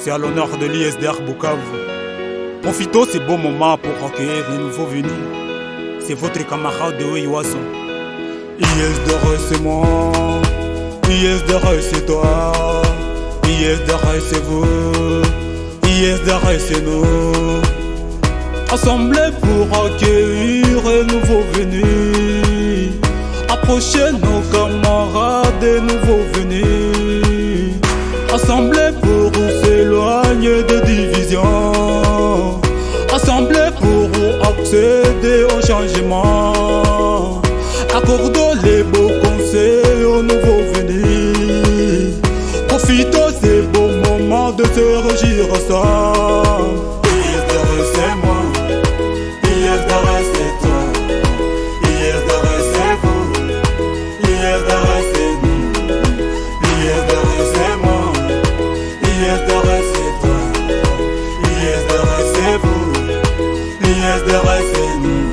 c'est à l'honneur de l'ISDR Bukavu. Profitons ces beaux moments pour accueillir les nouveaux venus. C'est votre camarade de Weiwason. ISDR c'est moi, ISDR c'est toi, ISDR c'est vous, ISDR c'est nous. Assemblés pour accueillir les nouveaux venus. Approchez nos camarades des nouveaux venus. Assemblés pour s'éloigner des divisions. Assemblés pour accéder au changement. Accordons les beaux conseils aux nouveaux venus. Profitons ces beaux moments de se réjouir ensemble. ISDR c'est moi, ISDR c'est toi, ISDR c'est vous, ISDR c'est nous, ISDR c'est moi, ISDR c'est toi, ISDR c'est vous, ISDR c'est nous.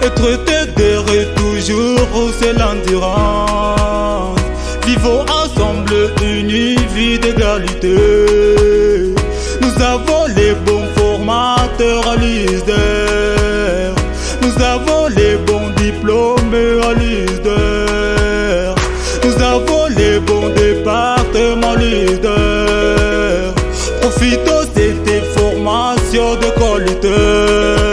Être d'aider toujours, c'est l'endurance. Vivons ensemble une vie d'égalité. Nous avons les bons formateurs à l'ISDR. Nous avons les bons diplômés à l'ISDR. Nous avons les bons départements à l'ISDR. Profitons de cette formation de qualité.